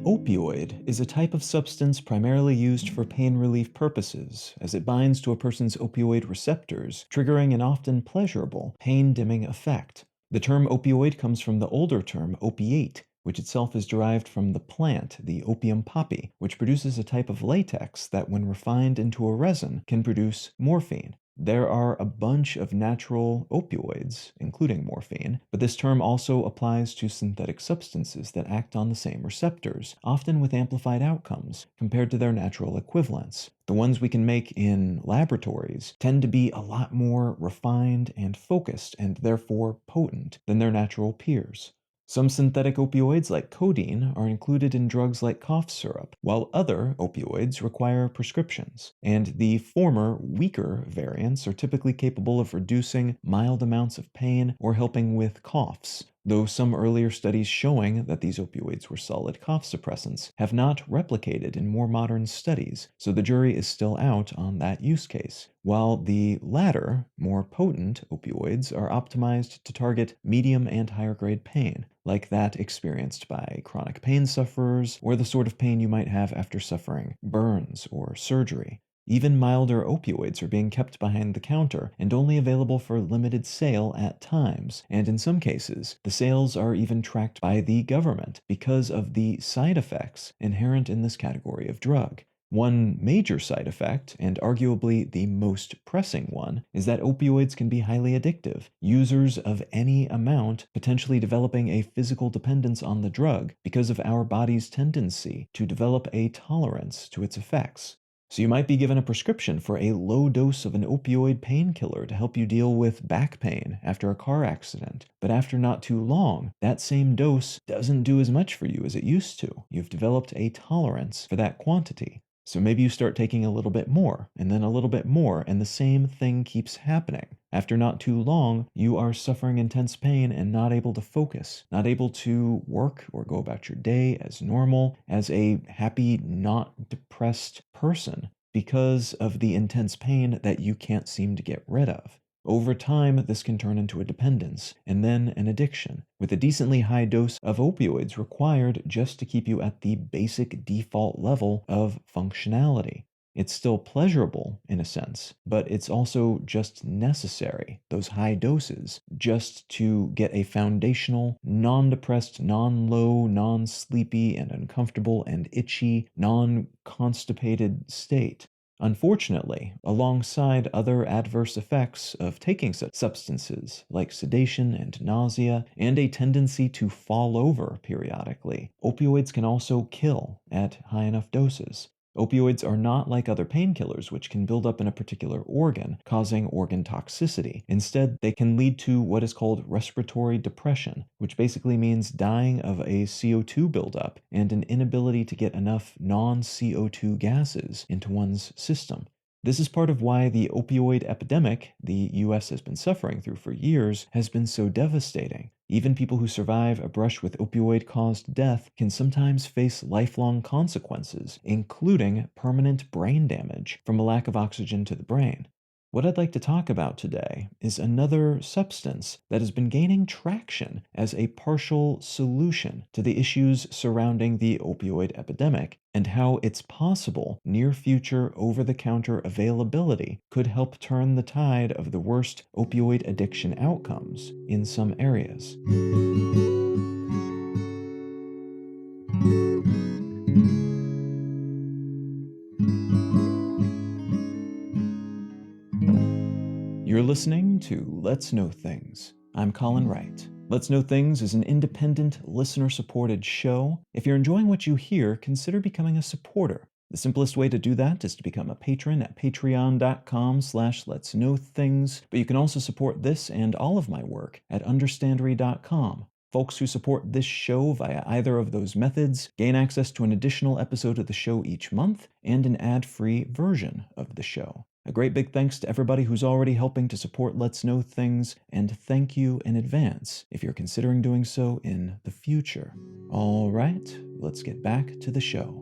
opioid is a type of substance primarily used for pain relief purposes, as it binds to a person's opioid receptors, triggering an often pleasurable, pain-dimming effect. The term opioid comes from the older term opiate, which itself is derived from the plant, the opium poppy, which produces a type of latex that, when refined into a resin, can produce morphine. There are a bunch of natural opioids, including morphine, but this term also applies to synthetic substances that act on the same receptors, often with amplified outcomes compared to their natural equivalents. The ones we can make in laboratories tend to be a lot more refined and focused, and therefore potent, than their natural peers. Some synthetic opioids, like codeine, are included in drugs like cough syrup, while other opioids require prescriptions, and the former, weaker variants are typically capable of reducing mild amounts of pain or helping with coughs, though some earlier studies showing that these opioids were solid cough suppressants have not replicated in more modern studies, so the jury is still out on that use case. While the latter, more potent opioids are optimized to target medium and higher grade pain, like that experienced by chronic pain sufferers or the sort of pain you might have after suffering burns or surgery. Even milder opioids are being kept behind the counter and only available for limited sale at times, and in some cases, the sales are even tracked by the government because of the side effects inherent in this category of drug. One major side effect, and arguably the most pressing one, is that opioids can be highly addictive, users of any amount potentially developing a physical dependence on the drug because of our body's tendency to develop a tolerance to its effects. So you might be given a prescription for a low dose of an opioid painkiller to help you deal with back pain after a car accident, but after not too long, that same dose doesn't do as much for you as it used to. You've developed a tolerance for that quantity. So maybe you start taking a little bit more, and then a little bit more, and the same thing keeps happening. After not too long, you are suffering intense pain and not able to focus, not able to work or go about your day as normal, as a happy, not depressed person, because of the intense pain that you can't seem to get rid of. Over time, this can turn into a dependence, and then an addiction, with a decently high dose of opioids required just to keep you at the basic default level of functionality. It's still pleasurable, in a sense, but it's also just necessary, those high doses, just to get a foundational, non-depressed, non-low, non-sleepy, and uncomfortable and itchy, non-constipated state. Unfortunately, alongside other adverse effects of taking such substances, like sedation and nausea, and a tendency to fall over periodically, opioids can also kill at high enough doses. Opioids are not like other painkillers, which can build up in a particular organ, causing organ toxicity. Instead, they can lead to what is called respiratory depression, which basically means dying of a CO2 buildup and an inability to get enough non-CO2 gases into one's system. This is part of why the opioid epidemic the US has been suffering through for years has been so devastating. Even people who survive a brush with opioid-caused death can sometimes face lifelong consequences, including permanent brain damage from a lack of oxygen to the brain. What I'd like to talk about today is another substance that has been gaining traction as a partial solution to the issues surrounding the opioid epidemic, and how it's possible near-future over-the-counter availability could help turn the tide of the worst opioid addiction outcomes in some areas. You're listening to Let's Know Things. I'm Colin Wright. Let's Know Things is an independent, listener-supported show. If you're enjoying what you hear, consider becoming a supporter. The simplest way to do that is to become a patron at patreon.com/letsknowthings, but you can also support this and all of my work at understandry.com. Folks who support this show via either of those methods gain access to an additional episode of the show each month and an ad-free version of the show. A great big thanks to everybody who's already helping to support Let's Know Things, and thank you in advance if you're considering doing so in the future. All right, let's get back to the show.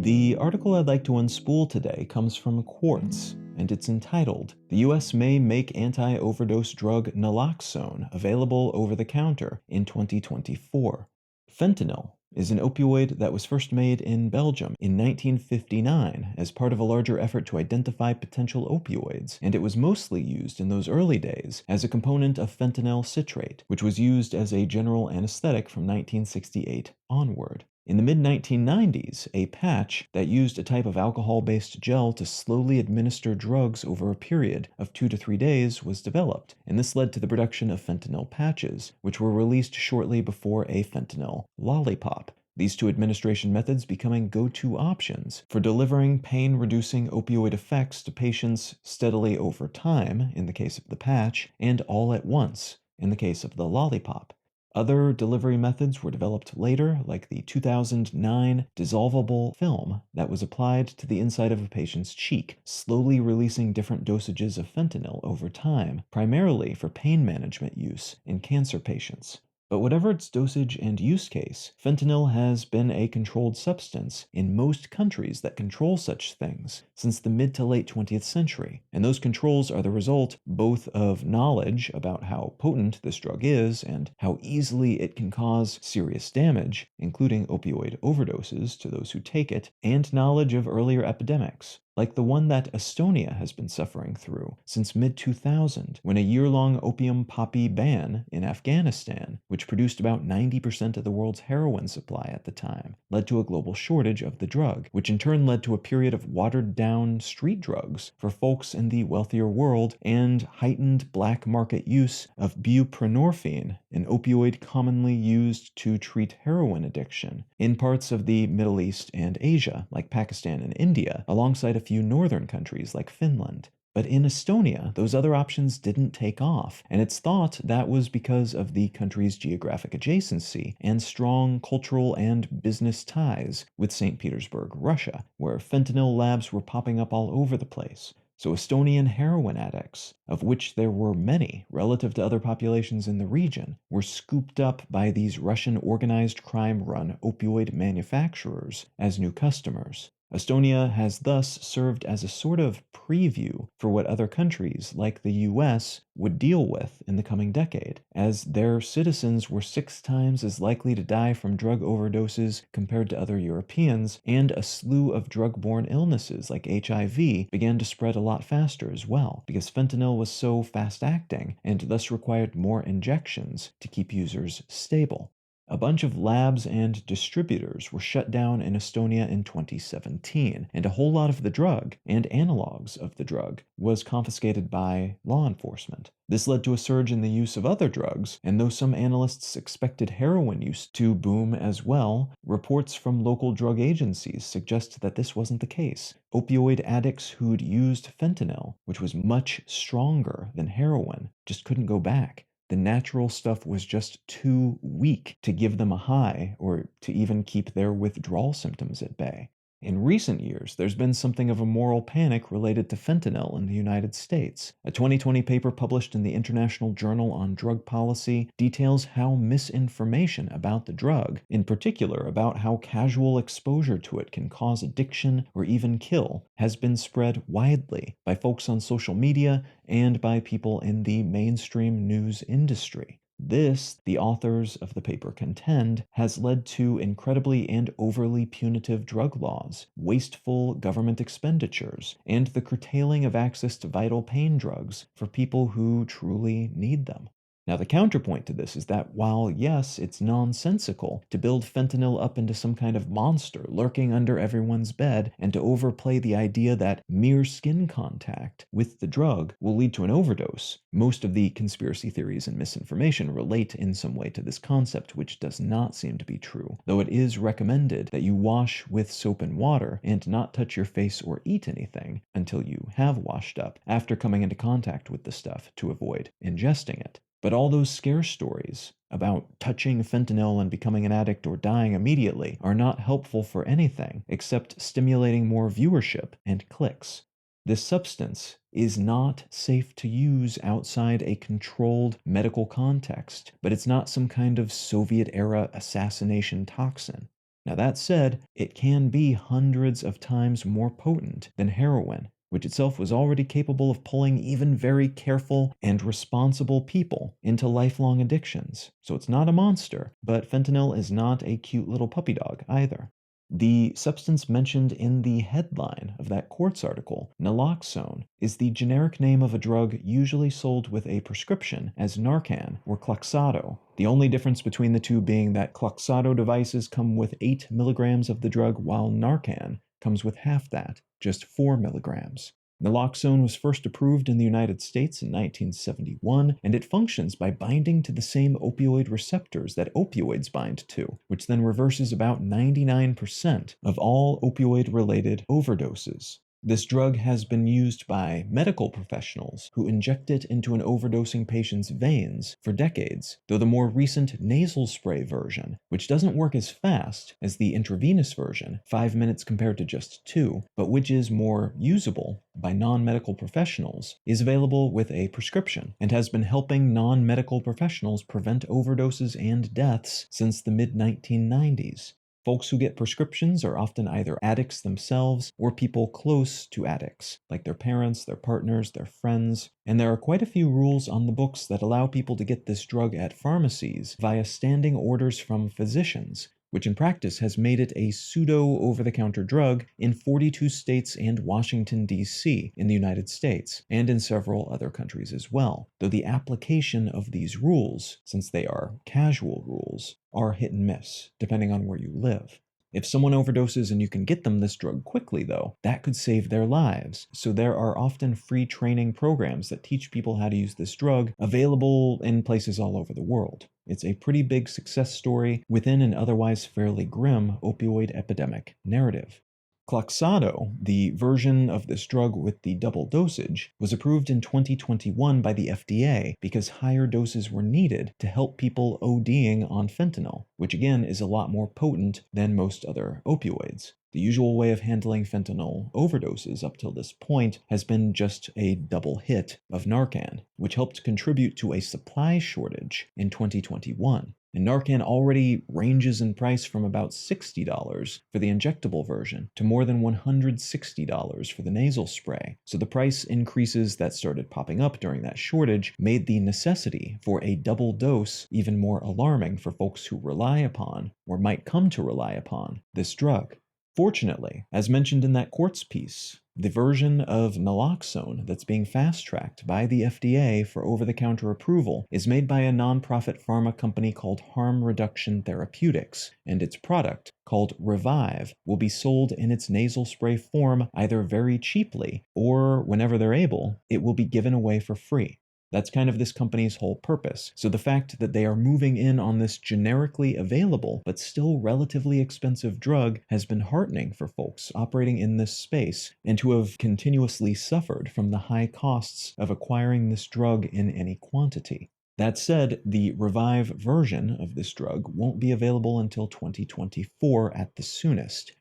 The article I'd like to unspool today comes from Quartz, and it's entitled, "The US May Make Anti-Overdose Drug Naloxone Available Over the Counter in 2024." Fentanyl is an opioid that was first made in Belgium in 1959 as part of a larger effort to identify potential opioids, and it was mostly used in those early days as a component of fentanyl citrate, which was used as a general anesthetic from 1968 onward. In the mid-1990s, a patch that used a type of alcohol-based gel to slowly administer drugs over a period of 2 to 3 days was developed, and this led to the production of fentanyl patches, which were released shortly before a fentanyl lollipop. These two administration methods becoming go-to options for delivering pain-reducing opioid effects to patients steadily over time, in the case of the patch, and all at once, in the case of the lollipop. Other delivery methods were developed later, like the 2009 dissolvable film that was applied to the inside of a patient's cheek, slowly releasing different dosages of fentanyl over time, primarily for pain management use in cancer patients. But whatever its dosage and use case, fentanyl has been a controlled substance in most countries that control such things since the mid to late 20th century, and those controls are the result both of knowledge about how potent this drug is and how easily it can cause serious damage, including opioid overdoses to those who take it, and knowledge of earlier epidemics, like the one that Estonia has been suffering through since mid-2000, when a year-long opium poppy ban in Afghanistan, which produced about 90% of the world's heroin supply at the time, led to a global shortage of the drug, which in turn led to a period of watered-down street drugs for folks in the wealthier world and heightened black market use of buprenorphine, an opioid commonly used to treat heroin addiction, in parts of the Middle East and Asia, like Pakistan and India, alongside a few northern countries like Finland. But in Estonia, those other options didn't take off, and it's thought that was because of the country's geographic adjacency and strong cultural and business ties with St. Petersburg, Russia, where fentanyl labs were popping up all over the place. So Estonian heroin addicts, of which there were many relative to other populations in the region, were scooped up by these Russian organized crime-run opioid manufacturers as new customers. Estonia has thus served as a sort of preview for what other countries, like the US, would deal with in the coming decade, as their citizens were 6 times as likely to die from drug overdoses compared to other Europeans, and a slew of drug-borne illnesses like HIV began to spread a lot faster as well, because fentanyl was so fast-acting and thus required more injections to keep users stable. A bunch of labs and distributors were shut down in Estonia in 2017, and a whole lot of the drug, and analogs of the drug, was confiscated by law enforcement. This led to a surge in the use of other drugs, and though some analysts expected heroin use to boom as well, reports from local drug agencies suggest that this wasn't the case. Opioid addicts who'd used fentanyl, which was much stronger than heroin, just couldn't go back. The natural stuff was just too weak to give them a high or to even keep their withdrawal symptoms at bay. In recent years, there's been something of a moral panic related to fentanyl in the United States. A 2020 paper published in the International Journal on Drug Policy details how misinformation about the drug, in particular about how casual exposure to it can cause addiction or even kill, has been spread widely by folks on social media and by people in the mainstream news industry. This, the authors of the paper contend, has led to incredibly and overly punitive drug laws, wasteful government expenditures, and the curtailing of access to vital pain drugs for people who truly need them. Now, the counterpoint to this is that while, yes, it's nonsensical to build fentanyl up into some kind of monster lurking under everyone's bed and to overplay the idea that mere skin contact with the drug will lead to an overdose, most of the conspiracy theories and misinformation relate in some way to this concept, which does not seem to be true, though it is recommended that you wash with soap and water and not touch your face or eat anything until you have washed up after coming into contact with the stuff to avoid ingesting it. But all those scare stories about touching fentanyl and becoming an addict or dying immediately are not helpful for anything except stimulating more viewership and clicks. This substance is not safe to use outside a controlled medical context, but it's not some kind of Soviet-era assassination toxin. Now, that said, it can be hundreds of times more potent than heroin, which itself was already capable of pulling even very careful and responsible people into lifelong addictions. So it's not a monster, but fentanyl is not a cute little puppy dog either. The substance mentioned in the headline of that Quartz article, naloxone, is the generic name of a drug usually sold with a prescription as Narcan or Kloxxado. The only difference between the two being that Kloxxado devices come with 8 milligrams of the drug, while Narcan comes with half that, just 4 milligrams. Naloxone was first approved in the United States in 1971, and it functions by binding to the same opioid receptors that opioids bind to, which then reverses about 99% of all opioid-related overdoses. This drug has been used by medical professionals who inject it into an overdosing patient's veins for decades, though the more recent nasal spray version, which doesn't work as fast as the intravenous version, 5 minutes compared to just 2, but which is more usable by non-medical professionals, is available with a prescription and has been helping non-medical professionals prevent overdoses and deaths since the mid-1990s. Folks who get prescriptions are often either addicts themselves or people close to addicts, like their parents, their partners, their friends, and there are quite a few rules on the books that allow people to get this drug at pharmacies via standing orders from physicians, which in practice has made it a pseudo-over-the-counter drug in 42 states and Washington, D.C. in the United States, and in several other countries as well, though the application of these rules, since they are casual rules, are hit and miss, depending on where you live. If someone overdoses and you can get them this drug quickly, though, that could save their lives. So there are often free training programs that teach people how to use this drug, available in places all over the world. It's a pretty big success story within an otherwise fairly grim opioid epidemic narrative. Kloxxado, the version of this drug with the double dosage, was approved in 2021 by the FDA because higher doses were needed to help people ODing on fentanyl, which again is a lot more potent than most other opioids. The usual way of handling fentanyl overdoses up till this point has been just a double hit of Narcan, which helped contribute to a supply shortage in 2021. And Narcan already ranges in price from about $60 for the injectable version to more than $160 for the nasal spray. So the price increases that started popping up during that shortage made the necessity for a double dose even more alarming for folks who rely upon, or might come to rely upon, this drug. Fortunately, as mentioned in that Quartz piece, the version of naloxone that's being fast-tracked by the FDA for over-the-counter approval is made by a nonprofit pharma company called Harm Reduction Therapeutics, and its product, called Revive, will be sold in its nasal spray form either very cheaply or, whenever they're able, it will be given away for free. That's kind of this company's whole purpose. So the fact that they are moving in on this generically available but still relatively expensive drug has been heartening for folks operating in this space and who have continuously suffered from the high costs of acquiring this drug in any quantity. That said, the Revive version of this drug won't be available until 2024 at the soonest.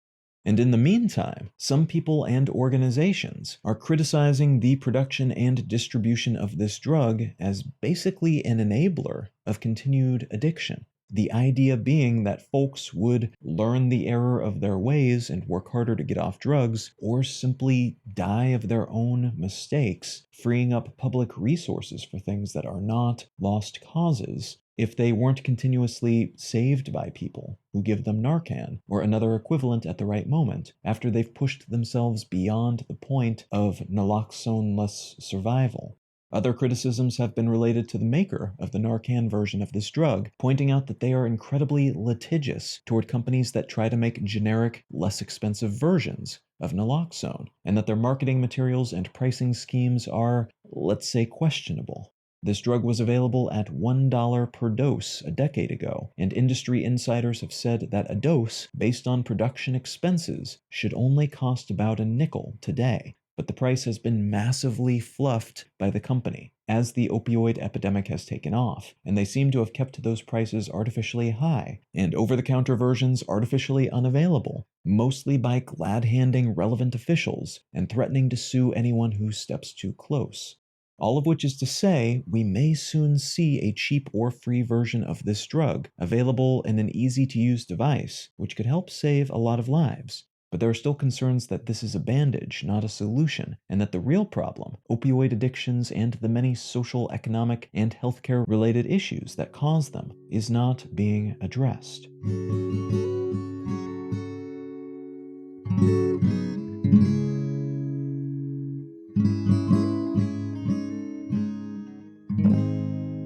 And in the meantime, some people and organizations are criticizing the production and distribution of this drug as basically an enabler of continued addiction. The idea being that folks would learn the error of their ways and work harder to get off drugs, or simply die of their own mistakes, freeing up public resources for things that are not lost causes, if they weren't continuously saved by people who give them Narcan or another equivalent at the right moment after they've pushed themselves beyond the point of naloxone-less survival. Other criticisms have been related to the maker of the Narcan version of this drug, pointing out that they are incredibly litigious toward companies that try to make generic, less expensive versions of naloxone, and that their marketing materials and pricing schemes are, let's say, questionable. This drug was available at $1 per dose a decade ago, and industry insiders have said that a dose, based on production expenses, should only cost about a nickel today. But the price has been massively fluffed by the company as the opioid epidemic has taken off, and they seem to have kept those prices artificially high, and over-the-counter versions artificially unavailable, mostly by glad-handing relevant officials and threatening to sue anyone who steps too close. All of which is to say, we may soon see a cheap or free version of this drug available in an easy-to-use device, which could help save a lot of lives. But there are still concerns that this is a bandage, not a solution, and that the real problem, opioid addictions and the many social, economic, and healthcare-related issues that cause them, is not being addressed.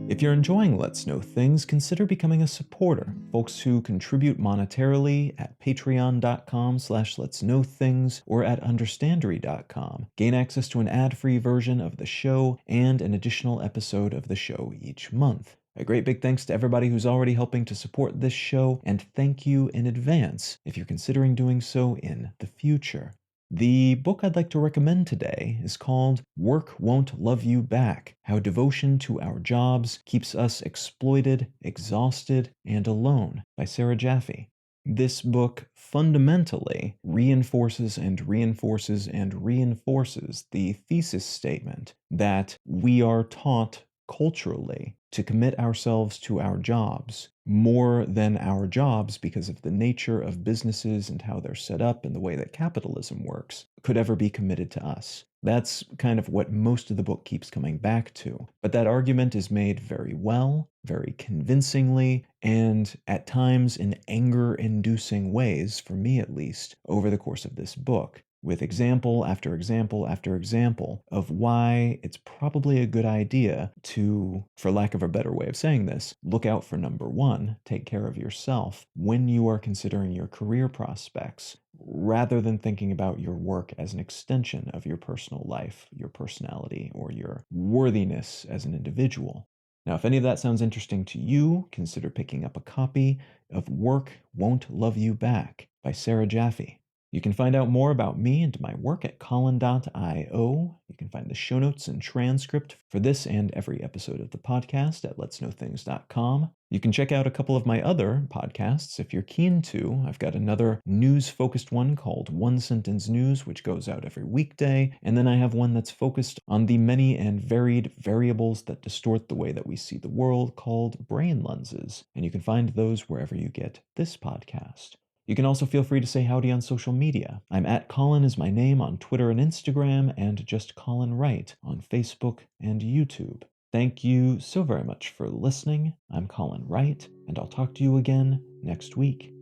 If you're enjoying Let's Know Things, consider becoming a supporter. Folks who contribute monetarily at patreon.com/letsknowthings or at understandery.com gain access to an ad-free version of the show and an additional episode of the show each month. A great big thanks to everybody who's already helping to support this show, and thank you in advance if you're considering doing so in the future. The book I'd like to recommend today is called Work Won't Love You Back: How Devotion to Our Jobs Keeps Us Exploited, Exhausted, and Alone by Sarah Jaffe. This book fundamentally reinforces and reinforces and reinforces the thesis statement that we are taught culturally to commit ourselves to our jobs more than our jobs, because of the nature of businesses and how they're set up and the way that capitalism works, could ever be committed to us. That's kind of what most of the book keeps coming back to. But that argument is made very well, very convincingly, and at times in anger-inducing ways, for me at least, over the course of this book, with example after example after example of why it's probably a good idea to, for lack of a better way of saying this, look out for number one, take care of yourself when you are considering your career prospects, rather than thinking about your work as an extension of your personal life, your personality, or your worthiness as an individual. Now, if any of that sounds interesting to you, consider picking up a copy of Work Won't Love You Back by Sarah Jaffe. You can find out more about me and my work at Colin.io. You can find the show notes and transcript for this and every episode of the podcast at letsknowthings.com. You can check out a couple of my other podcasts if you're keen to. I've got another news-focused one called One Sentence News, which goes out every weekday, and then I have one that's focused on the many and varied variables that distort the way that we see the world, called Brain Lenses, and you can find those wherever you get this podcast. You can also feel free to say howdy on social media. I'm at Colin is my name on Twitter and Instagram, and just Colin Wright on Facebook and YouTube. Thank you so very much for listening. I'm Colin Wright, and I'll talk to you again next week.